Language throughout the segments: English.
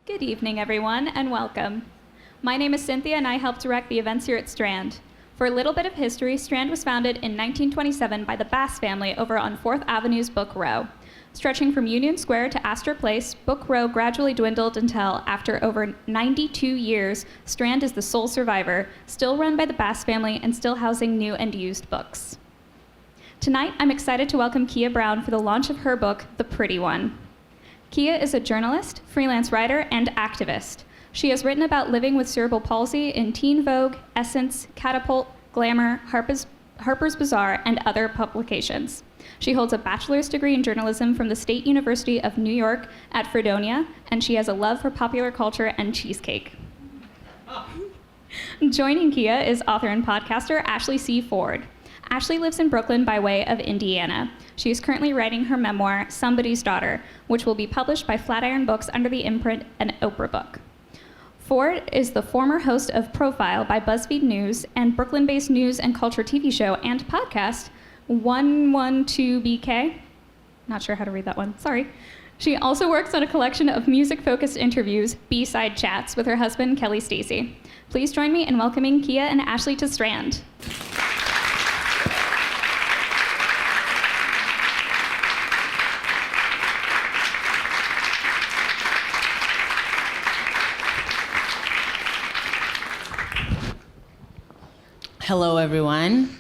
Good evening, everyone, and welcome. My name is Cynthia, and I help direct the events here at Strand. For a little bit of history, Strand was founded in 1927 by the Bass family over on 4th Avenue's Book Row. Stretching from Union Square to Astor Place, Book Row gradually dwindled until, after over 92 years, Strand is the sole survivor, still run by the Bass family and still housing new and used books. Tonight, I'm excited to welcome Keah Brown for the launch of her book, The Pretty One. Keah is a journalist, freelance writer, and activist. She has written about living with cerebral palsy in Teen Vogue, Essence, Catapult, Glamour, Harper's Bazaar, and other publications. She holds a bachelor's degree in journalism from the State University of New York at Fredonia, and she has a love for popular culture and cheesecake. Joining Keah is author and podcaster Ashley C. Ford. Ashley lives in Brooklyn by way of Indiana. She is currently writing her memoir, Somebody's Daughter, which will be published by Flatiron Books under the imprint An Oprah Book. Ford is the former host of Profile by BuzzFeed News and Brooklyn-based news and culture TV show and podcast 112BK. Not sure how to read that one, sorry. She also works on a collection of music-focused interviews, B-Side Chats, with her husband, Kelly Stacy. Please join me in welcoming Keah and Ashley to Strand. Hello, everyone.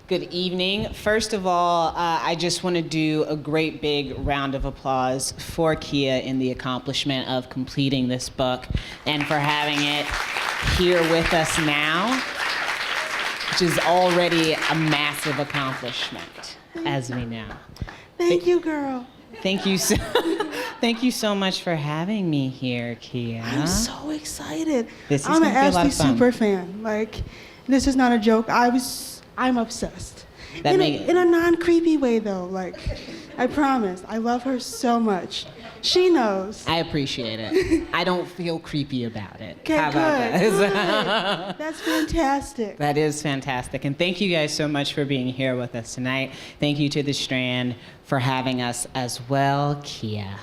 Good evening. First of all, I just want to do a great big round of applause for Keah in the accomplishment of completing this book and for having it here with us now, which is already a massive accomplishment, as we know. Thank you, girl. Thank you so much for having me here, Keah. I'm so excited. I'm an Ashley super fan. This is not a joke. I'm obsessed. In a non-creepy way, though. I promise. I love her so much. She knows. I appreciate it. I don't feel creepy about it. Okay, How about that? Good. That's fantastic. That is fantastic. And thank you guys so much for being here with us tonight. Thank you to the Strand for having us as well, Keah.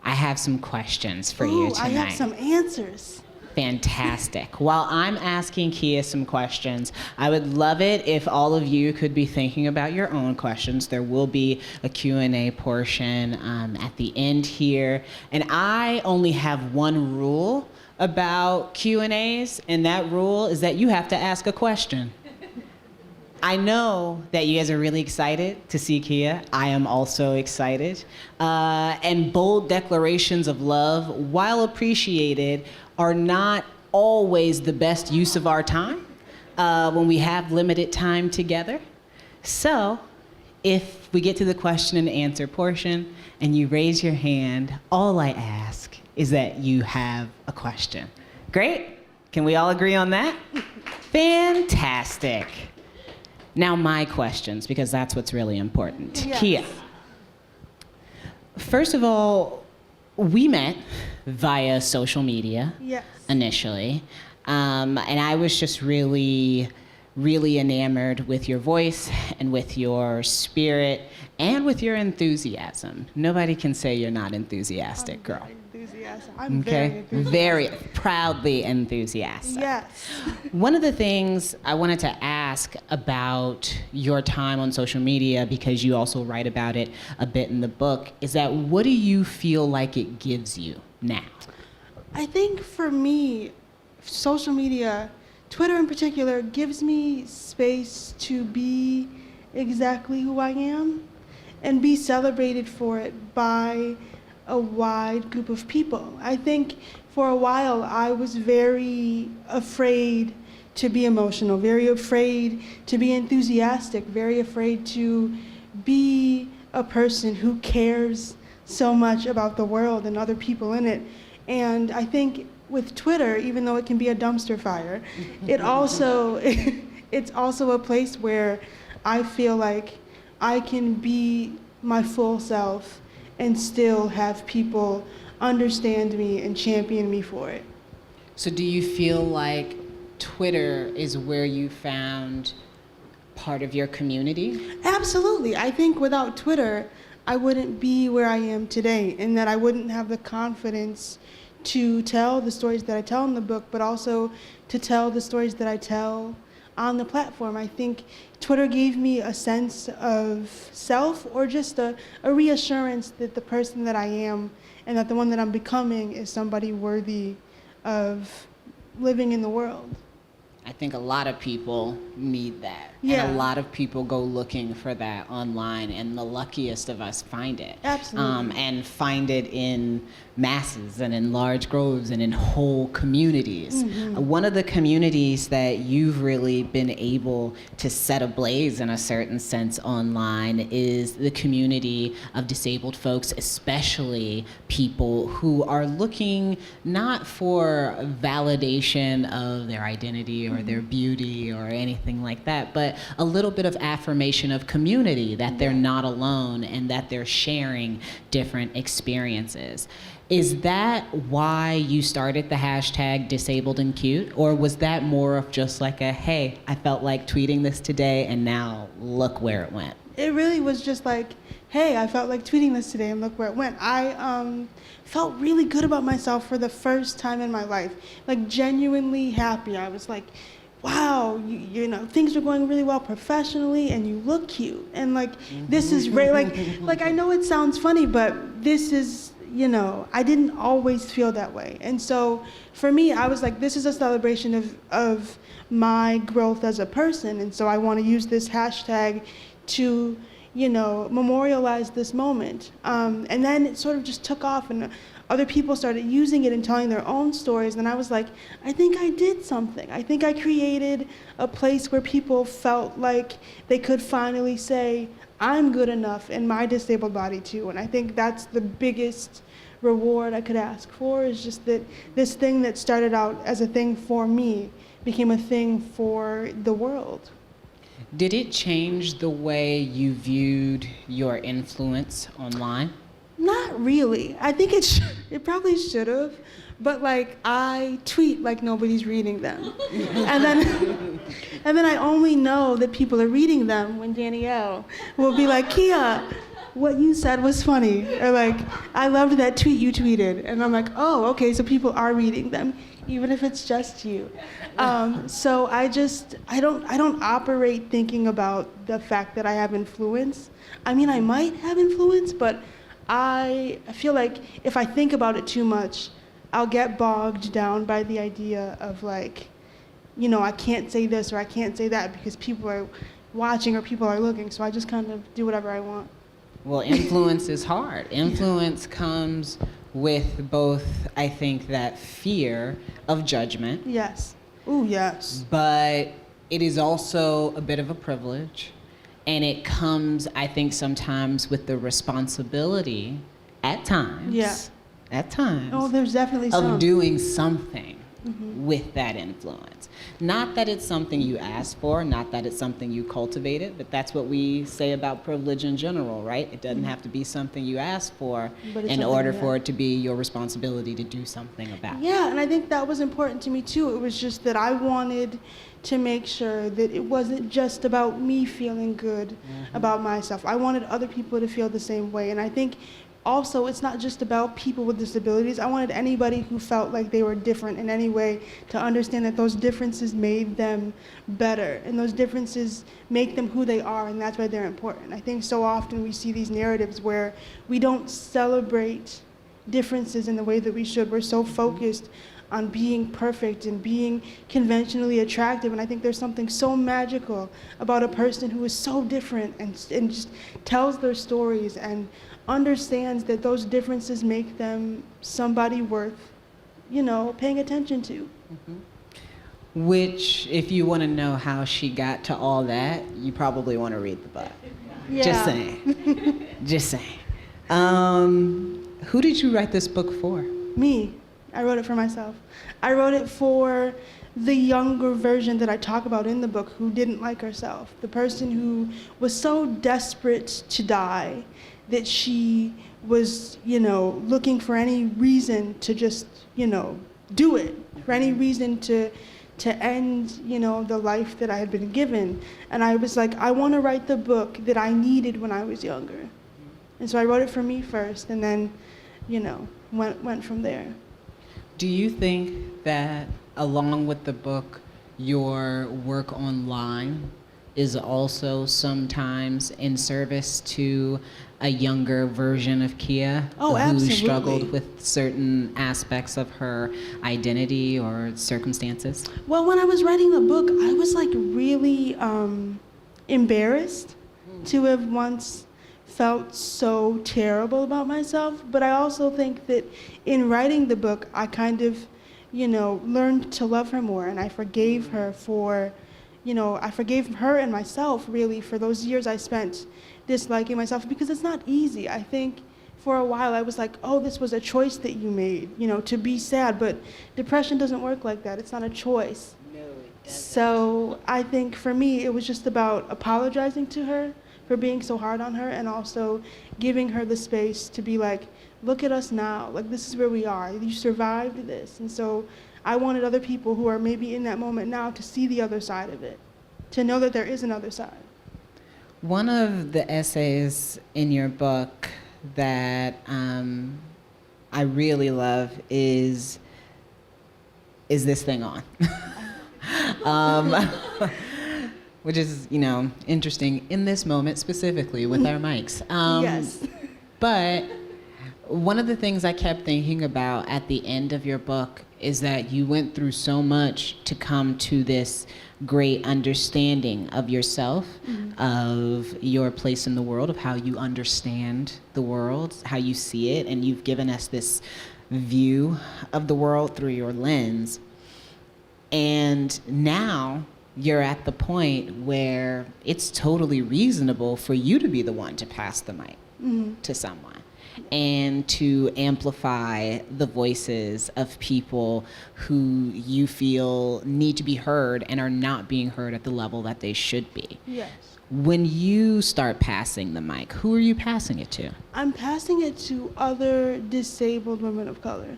I have some questions for you tonight. I have some answers. Fantastic. While I'm asking Keah some questions, I would love it if all of you could be thinking about your own questions. There will be a Q&A portion at the end here. And I only have one rule about Q&As, and that rule is that you have to ask a question. I know that you guys are really excited to see Keah. I am also excited. And bold declarations of love, while appreciated, are not always the best use of our time when we have limited time together. So if we get to the question and answer portion and you raise your hand, all I ask is that you have a question. Great? Can we all agree on that? Fantastic. Now my questions, because that's what's really important. Yes. Keah, first of all, we met via social media initially, and I was just really enamored with your voice and with your spirit and with your enthusiasm. Nobody can say you're not enthusiastic, girl. I'm very enthusiastic. Very proudly enthusiastic. Yes. One of the things I wanted to ask about your time on social media, because you also write about it a bit in the book, is that what do you feel like it gives you now? I think for me, social media, Twitter in particular, gives me space to be exactly who I am and be celebrated for it by a wide group of people. I think for a while I was very afraid to be emotional, very afraid to be enthusiastic, very afraid to be a person who cares so much about the world and other people in it. And I think with Twitter, even though it can be a dumpster fire, it's also a place where I feel like I can be my full self and still have people understand me and champion me for it. So do you feel like Twitter is where you found part of your community? Absolutely. I think without Twitter, I wouldn't be where I am today, and that I wouldn't have the confidence to tell the stories that I tell in the book, but also to tell the stories that I tell on the platform. I think Twitter gave me a sense of self, or just a reassurance that the person that I am and that the one that I'm becoming is somebody worthy of living in the world. I think a lot of people need that. Yeah. And a lot of people go looking for that online, and the luckiest of us find it. Absolutely. And find it in masses and in large groves and in whole communities. Mm-hmm. One of the communities that you've really been able to set ablaze in a certain sense online is the community of disabled folks, especially people who are looking not for validation of their identity or their beauty or anything like that, but a little bit of affirmation of community, that they're not alone and that they're sharing different experiences. Is that why you started the hashtag disabled and cute? Or was that more of just like a, hey, I felt like tweeting this today and now look where it went? It really was just like, hey, I felt like tweeting this today and look where it went. I felt really good about myself for the first time in my life, like genuinely happy. I was like, wow, you know, things are going really well professionally and you look cute. And like, this is great. Like I know it sounds funny, but this is, you know, I didn't always feel that way. And so for me, I was like, this is a celebration of my growth as a person. And so I want to use this hashtag to, you know, memorialize this moment. And then it sort of just took off, and other people started using it and telling their own stories. And I was like, I think I did something. I think I created a place where people felt like they could finally say, I'm good enough in my disabled body too. And I think that's the biggest reward I could ask for, is just that this thing that started out as a thing for me became a thing for the world. Did it change the way you viewed your influence online? Not really. I think it probably should have, but like I tweet like nobody's reading them. and then I only know that people are reading them when Danielle will be like, Keah, what you said was funny, or like, I loved that tweet you tweeted. And I'm like, oh, okay, so people are reading them, even if it's just you. So I don't operate thinking about the fact that I have influence. I mean, I might have influence, but I feel like if I think about it too much, I'll get bogged down by the idea of like, you know, I can't say this or I can't say that because people are watching or people are looking, so I just kind of do whatever I want. Well, influence is hard. Influence comes with both, I think, that fear of judgment. Yes. Ooh, yes. But it is also a bit of a privilege. And it comes, I think, sometimes with the responsibility, at times, Oh, there's definitely some. of doing something with that influence. Not that it's something you asked for, not that it's something you cultivated, but that's what we say about privilege in general, right? It doesn't have to be something you asked for in order for it to be your responsibility to do something about it. Yeah, and I think that was important to me too. It was just that I wanted to make sure that it wasn't just about me feeling good about myself. I wanted other people to feel the same way. And I think also it's not just about people with disabilities. I wanted anybody who felt like they were different in any way to understand that those differences made them better, and those differences make them who they are, and that's why they're important. I think so often we see these narratives where we don't celebrate differences in the way that we should. We're so focused on being perfect and being conventionally attractive, and I think there's something so magical about a person who is so different and just tells their stories and understands that those differences make them somebody worth, you know, paying attention to. Which, if you want to know how she got to all that, you probably want to read the book. Yeah. Just saying. Just saying. Who did you write this book for? Me. I wrote it for myself. I wrote it for the younger version that I talk about in the book who didn't like herself. The person who was so desperate to die that she was, you know, looking for any reason to just, you know, do it, for any reason to end, you know, the life that I had been given. And I was like, I want to write the book that I needed when I was younger. And so I wrote it for me first, and then, went from there. Do you think that along with the book, your work online is also sometimes in service to a younger version of Keah who Absolutely. struggled with certain aspects of her identity or circumstances? Well, when I was writing the book, I was like really embarrassed to have once felt so terrible about myself. But I also think that in writing the book, I kind of, learned to love her more, and I forgave her for, I forgave her and myself really for those years I spent disliking myself, because it's not easy. I think for a while I was like, oh, this was a choice that you made, to be sad, but depression doesn't work like that. It's not a choice. No, it doesn't. So I think for me, it was just about apologizing to her for being so hard on her, and also giving her the space to be like, look at us now, like this is where we are, you survived this. And so I wanted other people who are maybe in that moment now to see the other side of it, to know that there is another side. One of the essays in your book that I really love is this thing on? Which is, interesting in this moment specifically with our mics. Yes. But one of the things I kept thinking about at the end of your book is that you went through so much to come to this great understanding of yourself, of your place in the world, of how you understand the world, how you see it, and you've given us this view of the world through your lens. And now you're at the point where it's totally reasonable for you to be the one to pass the mic to someone and to amplify the voices of people who you feel need to be heard and are not being heard at the level that they should be. Yes. When you start passing the mic, who are you passing it to? I'm passing it to other disabled women of color,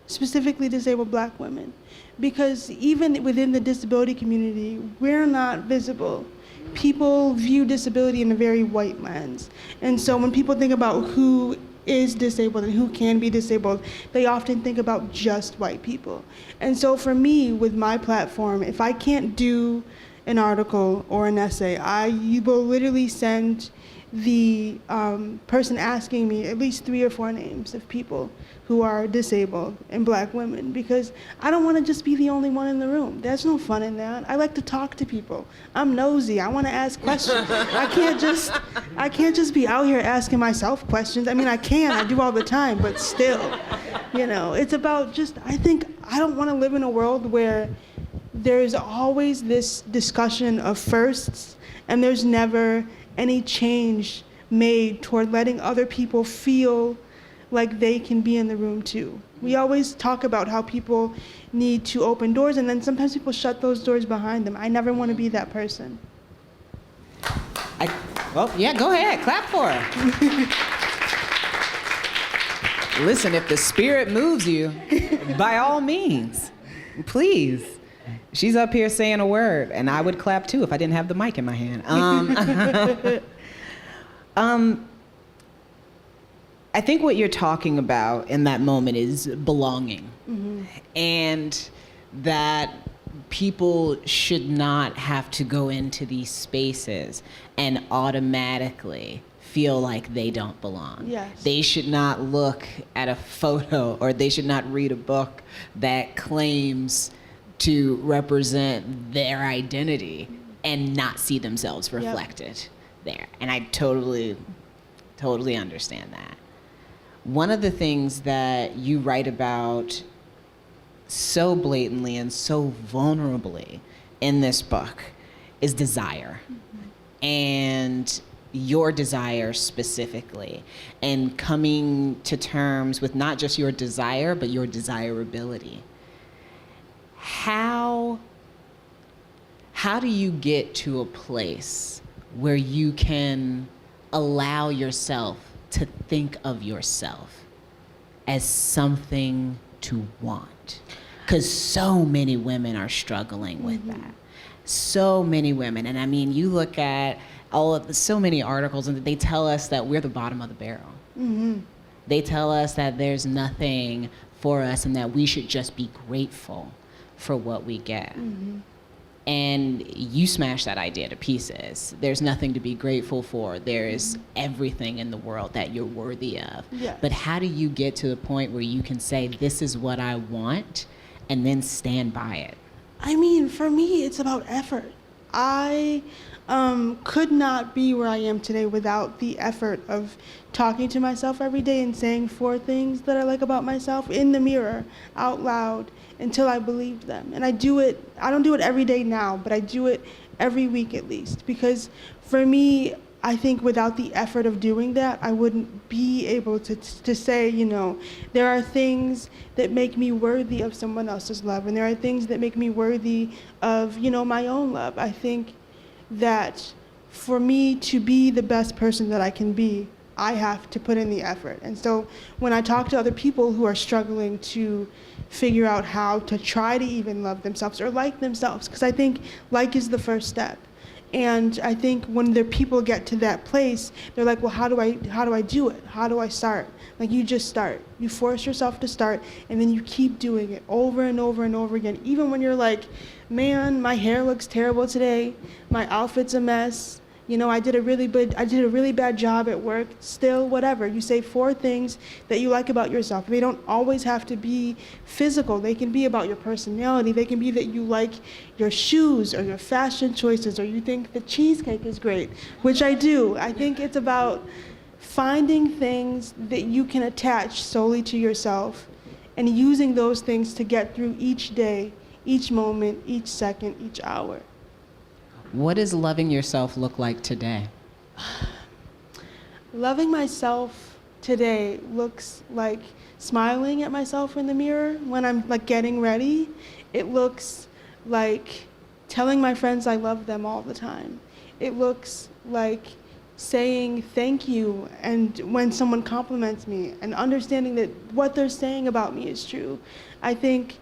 specifically disabled Black women, because even within the disability community, we're not visible. People view disability in a very white lens. And so when people think about who is disabled and who can be disabled, they often think about just white people. And so for me, with my platform, if I can't do an article or an essay, I will literally send the person asking me at least 3 or 4 names of people who are disabled and Black women, because I don't want to just be the only one in the room. There's no fun in that. I like to talk to people. I'm nosy. I want to ask questions. I can't just be out here asking myself questions. I mean, I do all the time, but still, it's about I think I don't want to live in a world where there's always this discussion of firsts and there's never any change made toward letting other people feel like they can be in the room too. We always talk about how people need to open doors, and then sometimes people shut those doors behind them. I never want to be that person. Yeah, go ahead, clap for her. Listen, if the spirit moves you, by all means, please. She's up here saying a word, and I would clap too if I didn't have the mic in my hand. I think what you're talking about in that moment is belonging, and that people should not have to go into these spaces and automatically feel like they don't belong. Yes. They should not look at a photo, or they should not read a book that claims to represent their identity and not see themselves reflected there. And I totally understand that. One of the things that you write about so blatantly and so vulnerably in this book is desire. And your desire specifically, and coming to terms with not just your desire, but your desirability. How do you get to a place where you can allow yourself to think of yourself as something to want? Because so many women are struggling with that. So many women. And I mean, you look at so many articles, and they tell us that we're the bottom of the barrel. Mm-hmm. They tell us that there's nothing for us and that we should just be grateful for what we get. Mm-hmm. And you smash that idea to pieces. There's nothing to be grateful for. There is everything in the world that you're worthy of. Yes. But how do you get to the point where you can say, this is what I want, and then stand by it? I mean, for me, it's about effort. I could not be where I am today without the effort of talking to myself every day and saying 4 things that I like about myself in the mirror, out loud, until I believed them. And I don't do it every day now, but I do it every week at least. Because for me, I think without the effort of doing that, I wouldn't be able to say, you know, there are things that make me worthy of someone else's love, and there are things that make me worthy of, you know, my own love. I think that for me to be the best person that I can be, I have to put in the effort. And so when I talk to other people who are struggling to figure out how to try to even love themselves or like themselves, because I think like is the first step. And I think when the people get to that place, they're like, well, how do I do it? How do I start? Like, you just start. You force yourself to start, and then you keep doing it over and over and over again. Even when you're like, man, my hair looks terrible today. My outfit's a mess. You know, I did a really bad job at work. Still, whatever. You say 4 things that you like about yourself. They don't always have to be physical. They can be about your personality. They can be that you like your shoes or your fashion choices, or you think the cheesecake is great, which I do. I think it's about finding things that you can attach solely to yourself and using those things to get through each day, each moment, each second, each hour. What does loving yourself look like today? Loving myself today looks like smiling at myself in the mirror when I'm like getting ready. It looks like telling my friends I love them all the time. It looks like saying thank you and when someone compliments me, and understanding that what they're saying about me is true. I think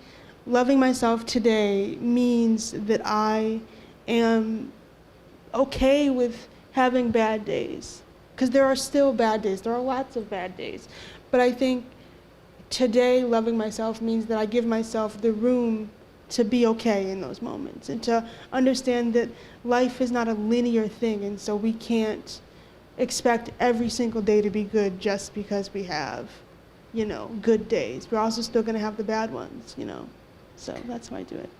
loving myself today means that I am okay with having bad days, because there are still bad days. There are lots of bad days. But I think today loving myself means that I give myself the room to be okay in those moments, and to understand that life is not a linear thing, and so we can't expect every single day to be good just because we have, you know, good days. We're also still going to have the bad ones, you know. So that's why I do it.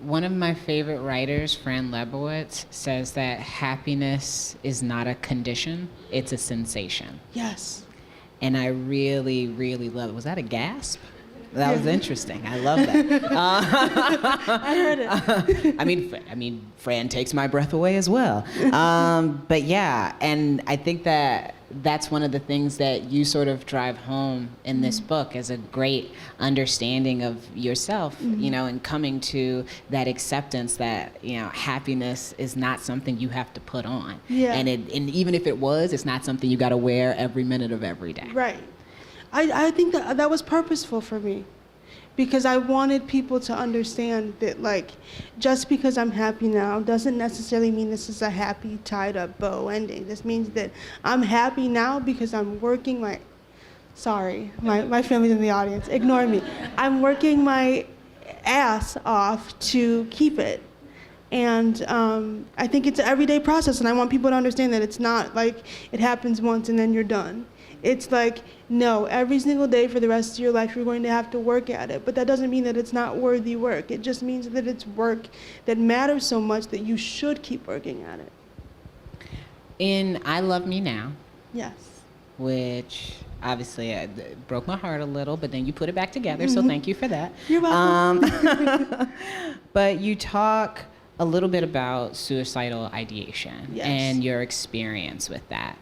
One of my favorite writers, Fran Lebowitz, says that happiness is not a condition, it's a sensation. Yes. And I really, really love it. Was that a gasp? That was interesting. I love that. I heard it. I mean, Fran takes my breath away as well. But yeah, and I think that that's one of the things that you sort of drive home in this book, as a great understanding of yourself, you know, and coming to that acceptance that, you know, happiness is not something you have to put on. Yeah. And even if it was, it's not something you got to wear every minute of every day. Right. I think that was purposeful for me, because I wanted people to understand that, like, just because I'm happy now doesn't necessarily mean this is a happy, tied-up bow ending. This means that I'm happy now because I'm working my family's in the audience. Ignore me. I'm working my ass off to keep it. And I think it's an everyday process, and I want people to understand that it's not like it happens once and then you're done. It's like, no, every single day for the rest of your life you're going to have to work at it. But that doesn't mean that it's not worthy work. It just means that it's work that matters so much that you should keep working at it. In I Love Me Now, Yes. which obviously broke my heart a little, but then you put it back together, so thank you for that. You're welcome. But you talk a little bit about suicidal ideation. Yes. And your experience with that.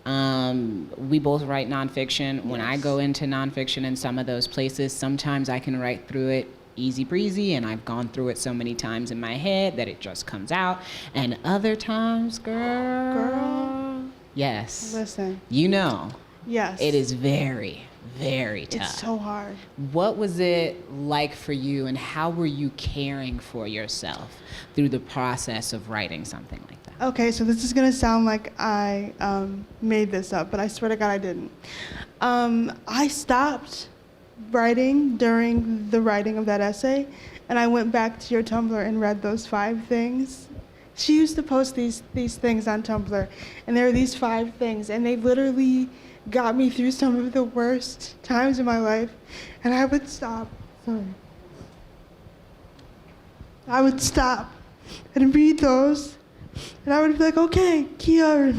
We both write nonfiction. When I go into nonfiction in some of those places, sometimes I can write through it easy breezy, and I've gone through it so many times in my head that it just comes out. And other times, girl. Yes. Listen. You know. Yes. It is very, very tough. It's so hard. What was it like for you, and how were you caring for yourself through the process of writing something like that? Okay, so this is gonna sound like I made this up, but I swear to God I didn't. I stopped writing during the writing of that essay, and I went back to your Tumblr and read those 5 things. She used to post these things on Tumblr, and there were these 5 things, and they literally got me through some of the worst times in my life. And I would stop, I would stop and read those, and I would be like, okay, Keah,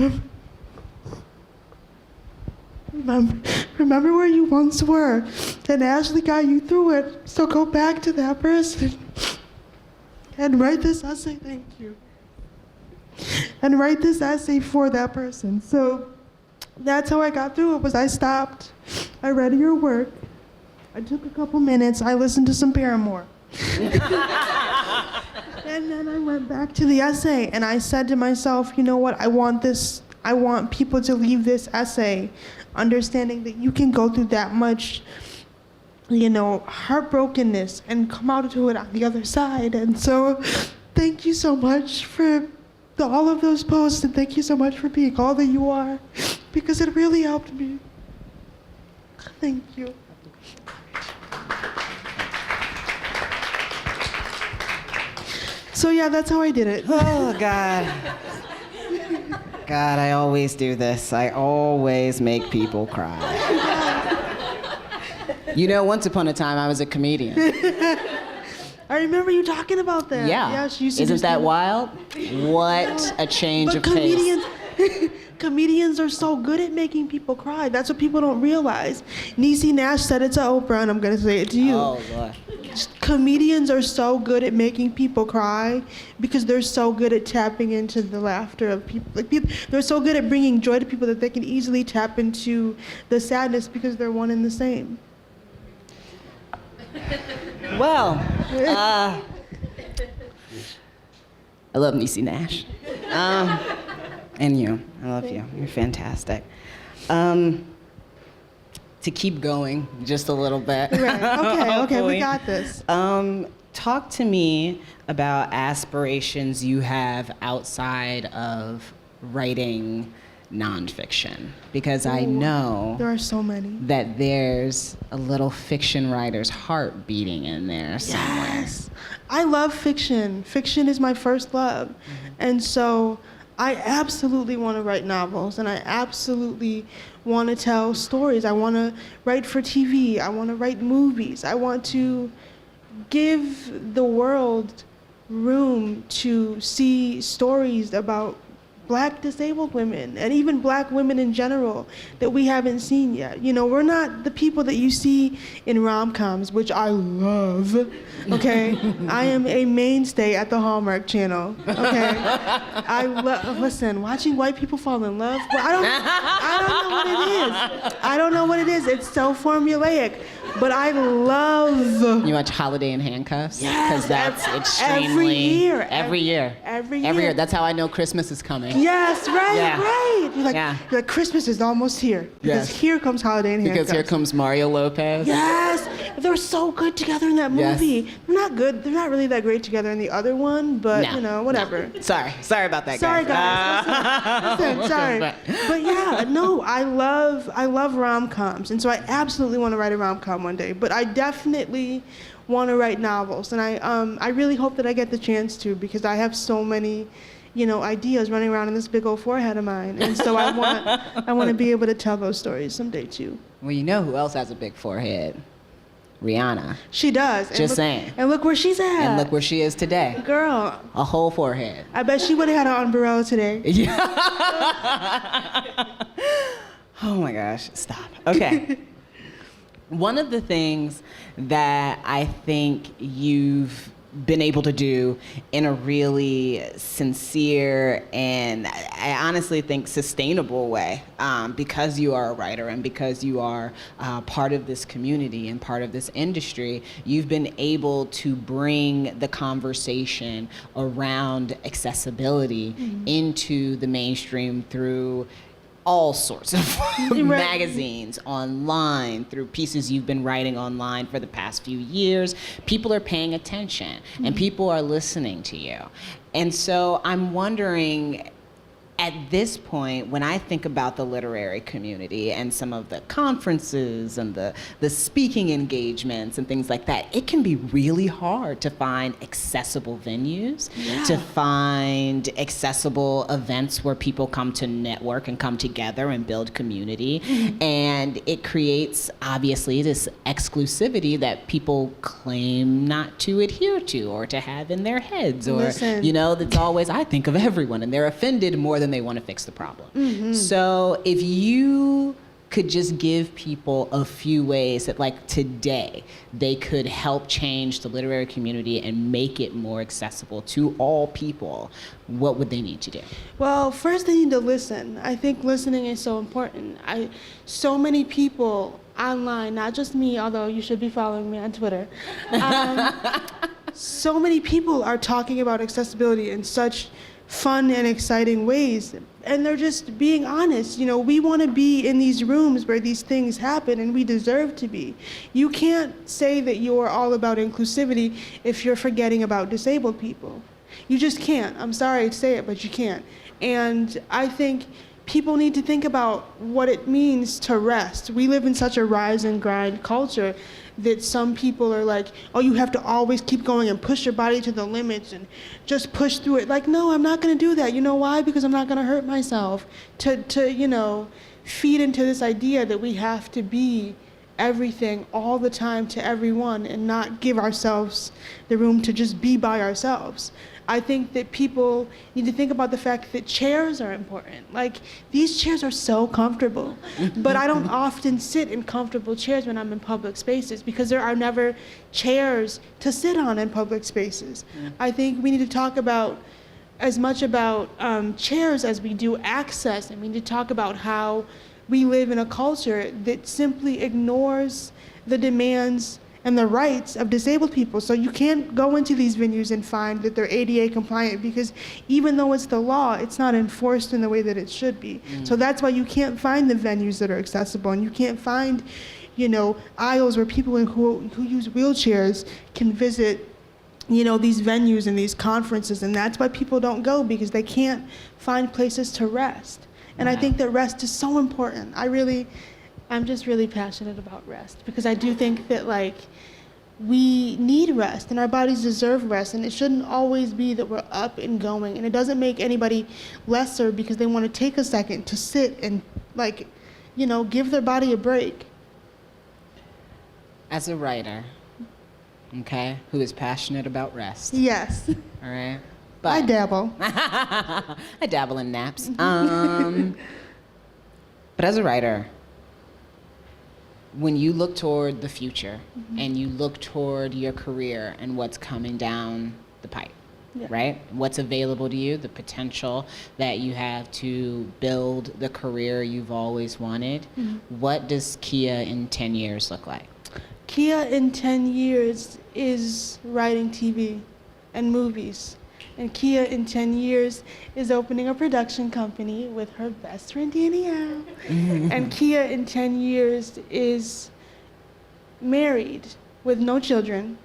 remember where you once were, and Ashley got you through it, so go back to that person and write this essay, thank you. And write this essay for that person. So that's how I got through it, was I stopped, I read your work, I took a couple minutes, I listened to some Paramore. And then I went back to the essay, and I said to myself, you know what, I want people to leave this essay understanding that you can go through that much, heartbrokenness and come out to it on the other side. And so thank you so much for all of those posts, and thank you so much for being all that you are, because it really helped me. Thank you. So yeah, that's how I did it. Oh, God. God, I always do this. I always make people cry. Once upon a time, I was a comedian. I remember you talking about that. Yeah. She used to Isn't do that stand-up. wild? What a change of pace. Comedians are so good at making people cry. That's what people don't realize. Niecy Nash said it to Oprah, and I'm going to say it to you. Oh, Lord. Comedians are so good at making people cry because they're so good at tapping into the laughter of people. They're so good at bringing joy to people that they can easily tap into the sadness because they're one and the same. Well, I love Niecy Nash. And you. I love you. You're fantastic. To keep going just a little bit. Right. Okay, we got this. Talk to me about aspirations you have outside of writing nonfiction, because I know There are so many. that there's a little fiction writer's heart beating in there somewhere. Yes. I love fiction. Fiction is my first love. And so I absolutely want to write novels, and I absolutely want to tell stories. I want to write for TV. I want to write movies. I want to give the world room to see stories about Black disabled women, and even Black women in general, that we haven't seen yet. We're not the people that you see in rom-coms, which I love, okay? I am a mainstay at the Hallmark Channel, okay? Listen, watching white people fall in love, well, I don't know what it is. I don't know what it is. It's so formulaic. But I love... You watch Holiday in Handcuffs? Yes, Because that's extremely... Every year. Every year. That's how I know Christmas is coming. Yes, right, Yeah. right. You're like, Yeah. you're like, Christmas is almost here. Because Yes. here comes Holiday in Handcuffs. Because here comes Mario Lopez. Yes, they're so good together in that Yes. movie. They're not good. They're not really that great together in the other one, but No, whatever. Sorry about that, Sorry, guys. guys. Listen, sorry. But yeah, no, I love rom-coms, and so I absolutely want to write a rom-com one day. But I definitely want to write novels, and I really hope that I get the chance to, because I have so many, ideas running around in this big old forehead of mine, and so I want to be able to tell those stories someday too. Well, you know who else has a big forehead? Rihanna. She does. And Just look, saying. And look where she's at. And look where she is today. Girl, A whole forehead. I bet she would have had an umbrella today. Yeah. Oh my gosh, stop. Okay. One of the things that I think you've been able to do in a really sincere and I honestly think sustainable way, because you are a writer and because you are part of this community and part of this industry, you've been able to bring the conversation around accessibility into the mainstream through all sorts of magazines, online, through pieces you've been writing online for the past few years. People are paying attention and people are listening to you. And so I'm wondering, at this point, when I think about the literary community and some of the conferences and the speaking engagements and things like that, it can be really hard to find accessible venues, to find accessible events where people come to network and come together and build community. And it creates, obviously, this exclusivity that people claim not to adhere to or to have in their heads. Or, you know, that's always, I think of everyone, and they're offended more than they want to fix the problem. So if you could just give people a few ways that, like, today they could help change the literary community and make it more accessible to all people, what would they need to do? Well, first they need to listen. I think listening is so important. So many people online, not just me, although you should be following me on Twitter, so many people are talking about accessibility in such fun and exciting ways, and they're just being honest. You know, we want to be in these rooms where these things happen, and we deserve to be. You can't say that you're all about inclusivity if you're forgetting about disabled people. You just can't. I'm sorry to say it, but you can't. And I think people need to think about what it means to rest. We live in such a rise and grind culture that some people are like, oh, you have to always keep going and push your body to the limits and just push through it. Like, no, I'm not gonna do that. You know why? Because I'm not gonna hurt myself. To you know, feed into this idea that we have to be everything all the time to everyone and not give ourselves the room to just be by ourselves. I think that people need to think about the fact that chairs are important. Like, these chairs are so comfortable, but I don't often sit in comfortable chairs when I'm in public spaces because there are never chairs to sit on in public spaces. I think we need to talk about as much about chairs as we do access, and we need to talk about how we live in a culture that simply ignores the demands and the rights of disabled people. So you can't go into these venues and find that they're ADA compliant because even though it's the law, it's not enforced in the way that it should be. So that's why you can't find the venues that are accessible, and you can't find, you know, aisles where people who use wheelchairs can visit, you know, these venues and these conferences. And that's why people don't go, because they can't find places to rest. And I think that rest is so important. I'm just really passionate about rest, because I do think that, like, we need rest and our bodies deserve rest, and it shouldn't always be that we're up and going. And it doesn't make anybody lesser because they want to take a second to sit and, like, you know, give their body a break. As a writer, okay, who is passionate about rest. Yes. All right. But I dabble. I dabble in naps. But as a writer, when you look toward the future and you look toward your career and what's coming down the pipe, right? What's available to you, the potential that you have to build the career you've always wanted, what does Keah in 10 years look like? Keah in 10 years is writing TV and movies. And Keah in 10 years is opening a production company with her best friend Danielle. And Keah in 10 years is married with no children.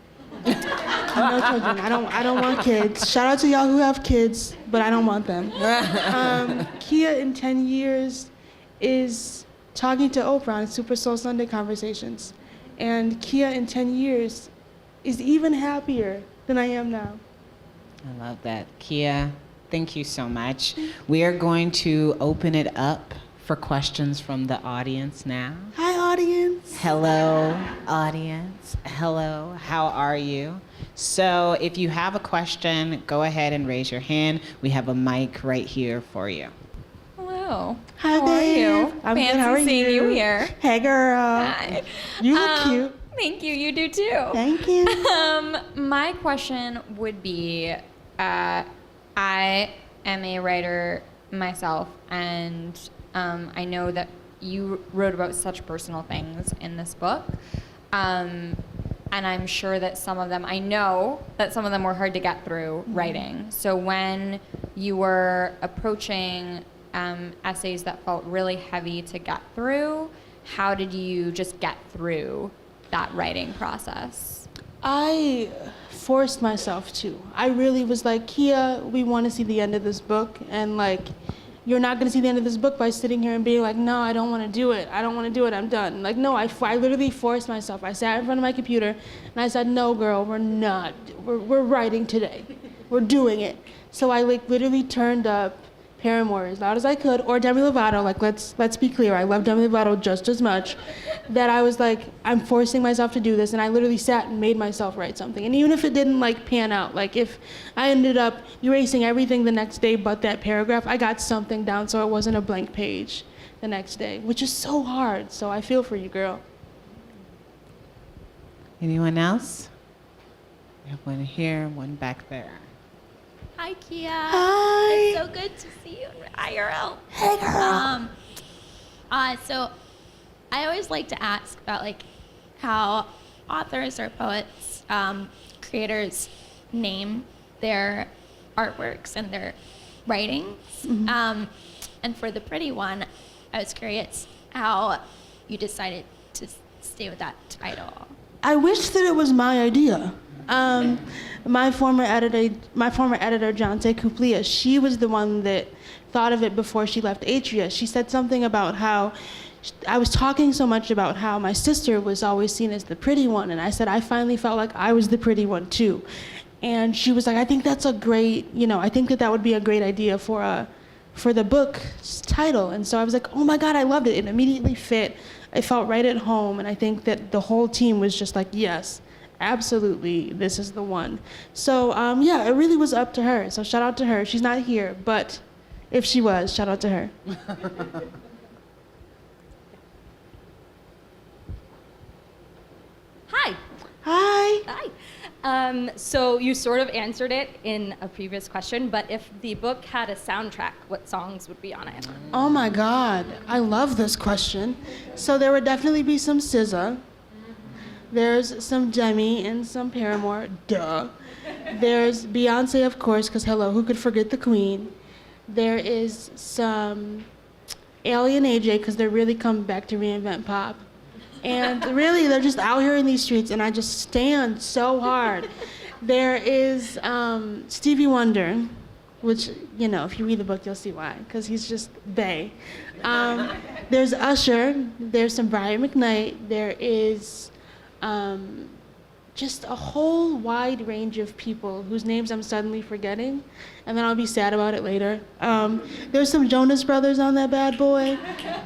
No children. I don't want kids. Shout out to y'all who have kids, but I don't want them. Keah in 10 years is talking to Oprah on Super Soul Sunday Conversations. And Keah in 10 years is even happier than I am now. I love that. Keah, thank you so much. We are going to open it up for questions from the audience now. Hi, audience. Hello, audience. Hello, how are you? So if you have a question, go ahead and raise your hand. We have a mic right here for you. Hello. Hi, how babe. are you? I'm Fancy good. How are seeing you here. Hey, girl. Hi. You look cute. Thank you. You do too. Thank you. My question would be, I am a writer myself, and I know that you wrote about such personal things in this book, and I'm sure that I know that some of them were hard to get through writing. So when you were approaching essays that felt really heavy to get through. How did you just get through that writing process? I forced myself to. I really was like, Keah, we want to see the end of this book, and like, you're not going to see the end of this book by sitting here and being like, no, I don't want to do it. I don't want to do it. I'm done. Like, no, I literally forced myself. I sat in front of my computer and I said, no, girl, we're not. We're writing today. We're doing it. So I like literally turned up Paramore as loud as I could, or Demi Lovato. Like, let's be clear. I love Demi Lovato just as much. That I was like, I'm forcing myself to do this, and I literally sat and made myself write something. And even if it didn't like pan out, like if I ended up erasing everything the next day but that paragraph, I got something down so it wasn't a blank page the next day, which is so hard. So I feel for you, girl. Anyone else? We have one here, one back there. Hi, Keah. Hi. It's so good to see you in IRL. Hey, girl. So I always like to ask about like how authors or poets, creators name their artworks and their writings. And for the pretty one, I was curious how you decided to stay with that title. I wish that it was my idea. My former editor, Jonte Kuplia, she was the one that thought of it before she left Atria. She said something about how I was talking so much about how my sister was always seen as the pretty one, and I said I finally felt like I was the pretty one too. And she was like, I think that's a great, I think that would be a great idea for the book's title. And so I was like, oh my God, I loved it. It immediately fit. I felt right at home, and I think that the whole team was just like, yes, absolutely, this is the one. So yeah, it really was up to her. So shout out to her. She's not here, but if she was, shout out to her. Hi. Hi. Hi. So you sort of answered it in a previous question, but if the book had a soundtrack, what songs would be on it? Oh my God, I love this question. So there would definitely be some SZA. There's some Demi and some Paramore, duh. There's Beyonce, of course, because hello, who could forget the Queen? There is some Alien AJ, because they're really coming back to reinvent pop. And really, they're just out here in these streets, and I just stand so hard. There is Stevie Wonder, which, if you read the book, you'll see why, because he's just bae. There's Usher, there's some Brian McKnight, there is just a whole wide range of people whose names I'm suddenly forgetting, and then I'll be sad about it later. There's some Jonas Brothers on that bad boy,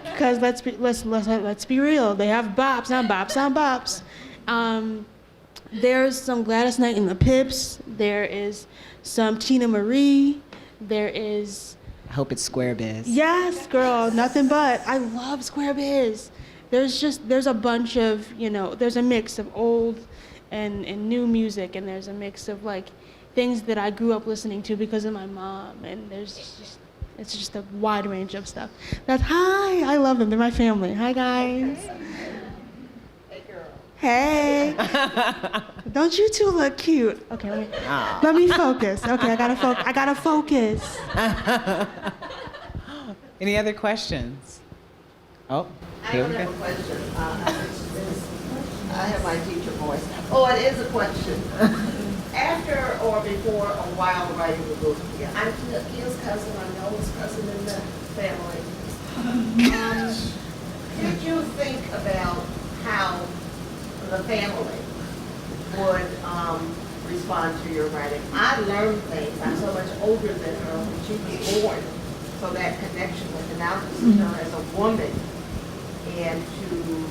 because let's be real, they have bops on bops on bops. There's some Gladys Knight and the Pips. There is some Tina Marie. There is. I hope it's Square Biz. Yes, girl, nothing but. I love Square Biz. There's a bunch of, there's a mix of old and new music, and there's a mix of like things that I grew up listening to because of my mom, and it's just a wide range of stuff. Hi, I love them, they're my family. Hi guys. Hey girl. Hey. Don't you two look cute? Okay, let me focus. Okay, I gotta focus. Any other questions? Oh, here we I go. have a question. I have my teacher voice. Oh, it is a question. After or before or while writing the book? Yeah, I'm Keah's cousin. I'm the oldest cousin in the family. Did you think about how the family would respond to your writing? I learned things. I'm so much older than her when she was born. So that connection with the now to see her as a woman and to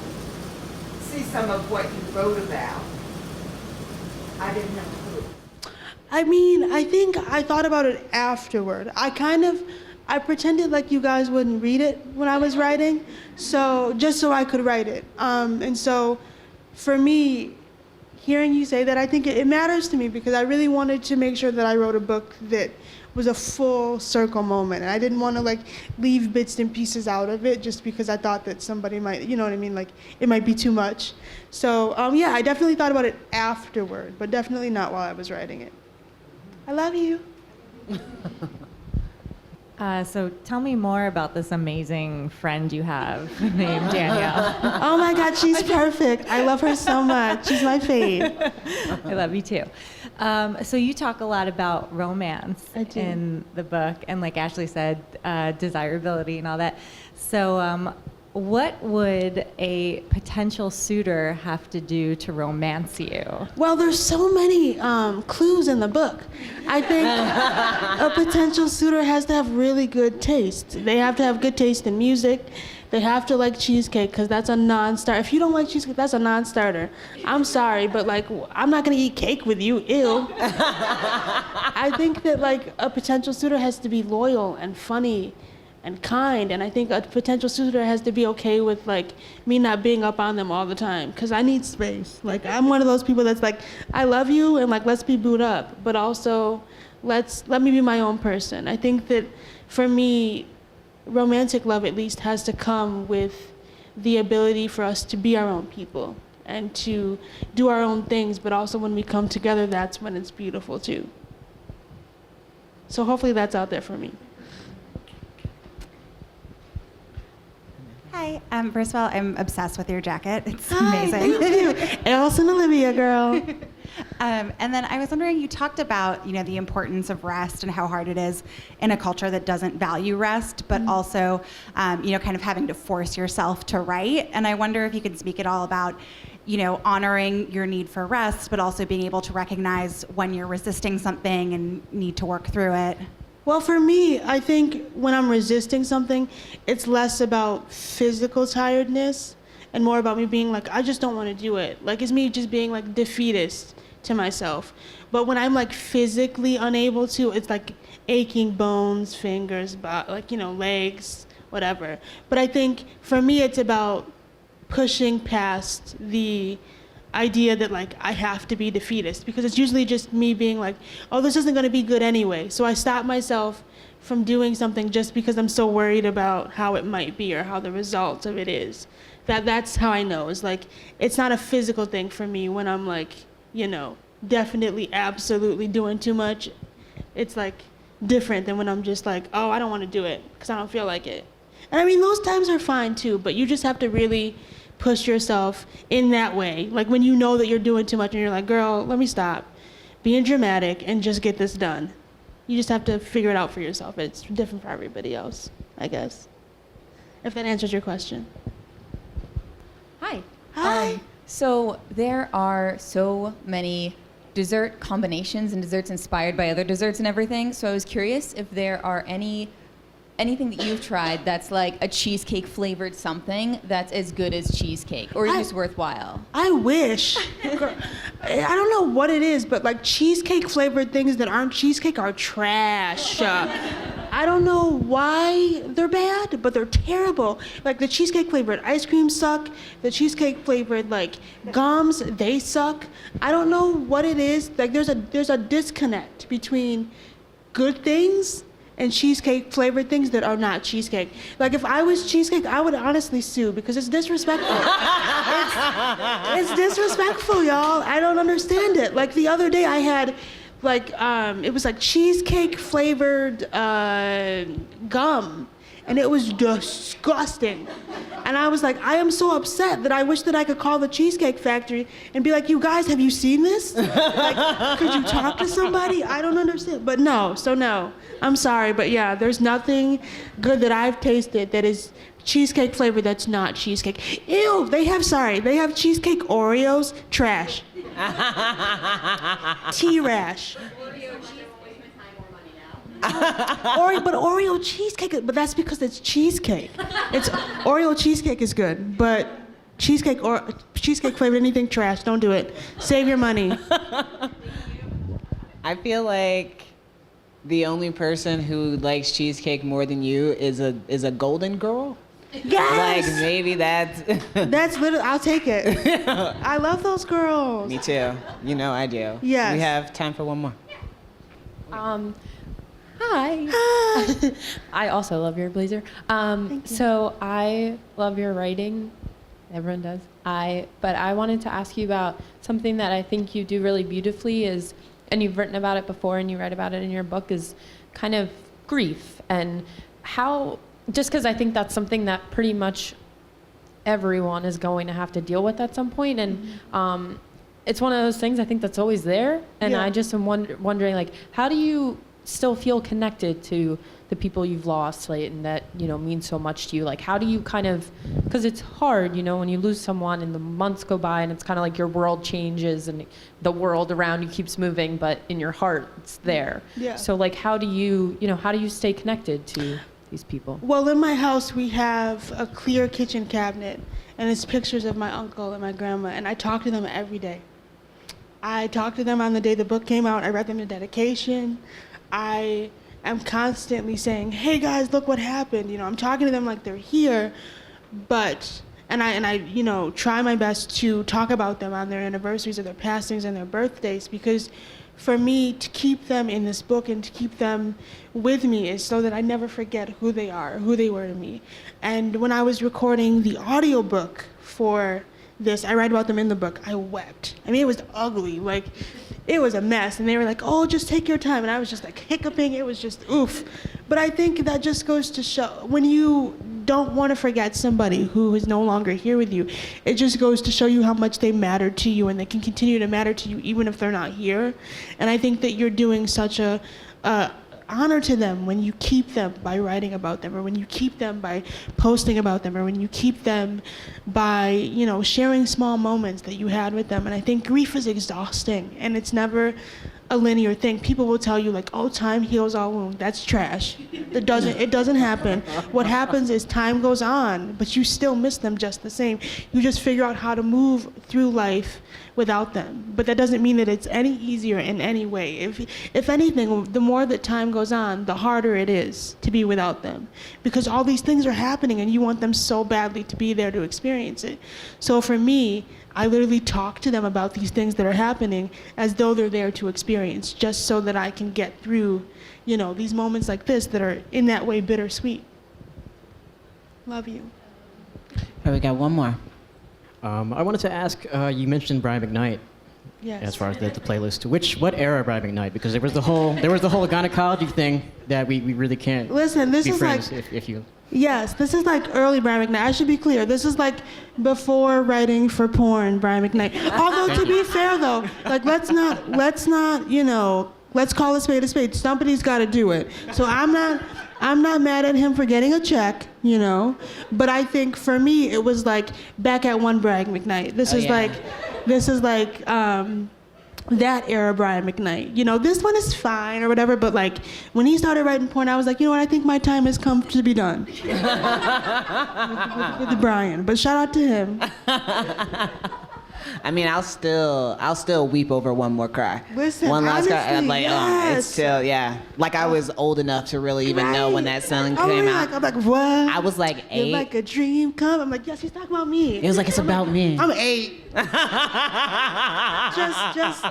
see some of what you wrote about, I didn't have a clue. I mean, I think I thought about it afterward. I pretended like you guys wouldn't read it when I was writing, just so I could write it. And so for me, hearing you say that, I think it matters to me because I really wanted to make sure that I wrote a book that was a full circle moment. And I didn't want to leave bits and pieces out of it just because I thought that somebody might, you know what I mean? It might be too much. So yeah, I definitely thought about it afterward, but definitely not while I was writing it. I love you. So tell me more about this amazing friend you have named Danielle. Oh my God, she's perfect. I love her so much. She's my fave. I love you too. So you talk a lot about romance in the book, and like Ashley said, desirability and all that. So what would a potential suitor have to do to romance you? Well, there's so many clues in the book. I think a potential suitor has to have really good taste. They have to have good taste in music. They have to like cheesecake, because that's a non-starter. If you don't like cheesecake, that's a non-starter. I'm sorry, but like, I'm not gonna eat cake with you, ew. I think that like a potential suitor has to be loyal and funny and kind, and I think a potential suitor has to be okay with like me not being up on them all the time, because I need space. Like, I'm one of those people that's like, I love you and like, let's be booed up, but also let me be my own person. I think that for me, romantic love at least has to come with the ability for us to be our own people and to do our own things, but also when we come together, that's when it's beautiful too. So hopefully that's out there for me. Hi. First of all, I'm obsessed with your jacket. It's Hi, amazing. thank you. Elsa and Olivia, girl. And then I was wondering, you talked about, the importance of rest and how hard it is in a culture that doesn't value rest, but also, kind of having to force yourself to write. And I wonder if you could speak at all about, honoring your need for rest, but also being able to recognize when you're resisting something and need to work through it. Well, for me, I think when I'm resisting something, it's less about physical tiredness and more about me being like, I just don't want to do it. Like, it's me just being like defeatist to myself. But when I'm like physically unable to, it's like aching bones, fingers, legs, whatever. But I think for me, it's about pushing past the idea that like I have to be defeatist, because it's usually just me being like, oh, this isn't going to be good anyway. So I stop myself from doing something just because I'm so worried about how it might be or how the result of it is. That's how I know. It's like, it's not a physical thing for me when I'm like, definitely, absolutely doing too much. It's like different than when I'm just like, oh, I don't want to do it because I don't feel like it. And I mean, those times are fine too, but you just have to really push yourself in that way. Like when you know that you're doing too much and you're like, girl, let me stop being dramatic and just get this done. You just have to figure it out for yourself. It's different for everybody else, I guess. If that answers your question. Hi. Hi. So there are so many dessert combinations and desserts inspired by other desserts and everything. So I was curious if there are anything that you've tried that's like a cheesecake flavored something that's as good as cheesecake or is just worthwhile. I wish. I don't know what it is, but like cheesecake flavored things that aren't cheesecake are trash. I don't know why they're bad, but they're terrible. Like the cheesecake flavored ice cream suck. The cheesecake flavored like gums, they suck. I don't know what it is. Like there's a disconnect between good things and cheesecake flavored things that are not cheesecake. Like if I was cheesecake, I would honestly sue because it's disrespectful. It's disrespectful, y'all. I don't understand it. Like the other day I had it was like cheesecake flavored gum, and it was disgusting. And I was like, I am so upset that I wish that I could call the Cheesecake Factory and be like, you guys, have you seen this? Like, could you talk to somebody? I don't understand. But no, I'm sorry, but yeah, there's nothing good that I've tasted that is cheesecake flavored that's not cheesecake. Ew, they have cheesecake Oreos, trash. T-rash. But Oreo cheesecake, but that's because it's cheesecake. Oreo cheesecake is good, but cheesecake flavored anything trash, don't do it. Save your money. I feel like the only person who likes cheesecake more than you is a golden girl. Yes! Like maybe that's literally, I'll take it. I love those girls. Me too. I do. Yes. We have time for one more. Hi. I also love your blazer. So I love your writing. Everyone does. But I wanted to ask you about something that I think you do really beautifully and you've written about it before and you write about it in your book, is kind of grief and how, just because I think that's something that pretty much everyone is going to have to deal with at some point. And it's one of those things I think that's always there. And I just am wondering, like, how do you still feel connected to the people you've lost, like, and that, you know, mean so much to you? Like, how do you kind of, because it's hard, you know, when you lose someone and the months go by and it's kind of like your world changes and the world around you keeps moving, but in your heart it's there. Yeah. So, like, how do you stay connected to these people? Well, in my house, we have a clear kitchen cabinet, and it's pictures of my uncle and my grandma, and I talk to them every day. I talked to them on the day the book came out. I read them the dedication. I am constantly saying, hey guys, look what happened. You know, I'm talking to them like they're here, and I you know, try my best to talk about them on their anniversaries or their passings and their birthdays, because for me to keep them in this book and to keep them with me is so that I never forget who they are, who they were to me. And when I was recording the audiobook for this, I write about them in the book, I wept. I mean, it was ugly, like, it was a mess. And they were like, oh, just take your time. And I was just like hiccuping, it was just oof. But I think that just goes to show, when you don't want to forget somebody who is no longer here with you, it just goes to show you how much they matter to you, and they can continue to matter to you even if they're not here. And I think that you're doing such a honor to them when you keep them by writing about them, or when you keep them by posting about them, or when you keep them by, you know, sharing small moments that you had with them. And I think grief is exhausting, and it's never a linear thing. People will tell you, like, oh, time heals all wounds. That's trash. It doesn't happen. What happens is time goes on, but you still miss them just the same. You just figure out how to move through life without them. But that doesn't mean that it's any easier in any way. If anything, the more that time goes on, the harder it is to be without them, because all these things are happening and you want them so badly to be there to experience it. So for me, I literally talk to them about these things that are happening as though they're there to experience, just so that I can get through, you know, these moments like this that are in that way bittersweet. Love you. Oh, we got one more. I wanted to ask, you mentioned Brian McKnight. Yes. As far as the playlist, what era of Brian McKnight? Because there was the whole gynecology thing that we really can't. Listen, this be is friends like, if you. Yes, this is like early Brian McKnight. I should be clear. This is like before writing for porn, Brian McKnight. Although to be fair though, like let's not, you know, let's call a spade a spade. Somebody's got to do it. So I'm not mad at him for getting a check, you know. But I think for me it was like back at one Brian McKnight. This is like that era Brian McKnight. You know, this one is fine or whatever, but like when he started writing porn, I was like, you know what, I think my time has come to be done. with Brian. But shout out to him. I mean, I'll still weep over One More Cry. Listen, one last honestly, cry. I'm like, yes. it's still, yeah. Like I was old enough to really even know when that song came out. I'm like, what? I was like 8. You're like a dream come. I'm like, yes, he's talking about me. It was like, it's about me. I'm 8. just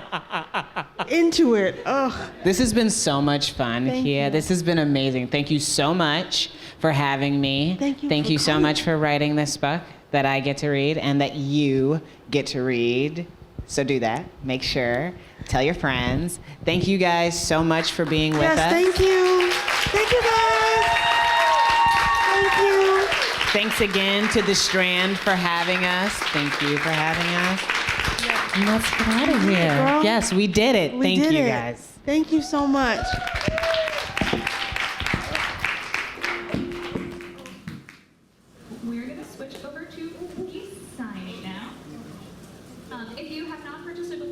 into it. Ugh. This has been so much fun, Thank Keah. you. This has been amazing. Thank you so much for having me. Thank you for so coming. much for writing this book that I get to read and that you get to read. So do that. Make sure. Tell your friends. Thank you guys so much for being with us. Thank you. Thank you, guys. Thank you. Thanks again to the Strand for having us. Thank you for having us. And let's get out of here. Girl. Yes, we did it. We Thank did you it. guys. Thank you so much. We're going to switch over to piece signing now. If you have not purchased a book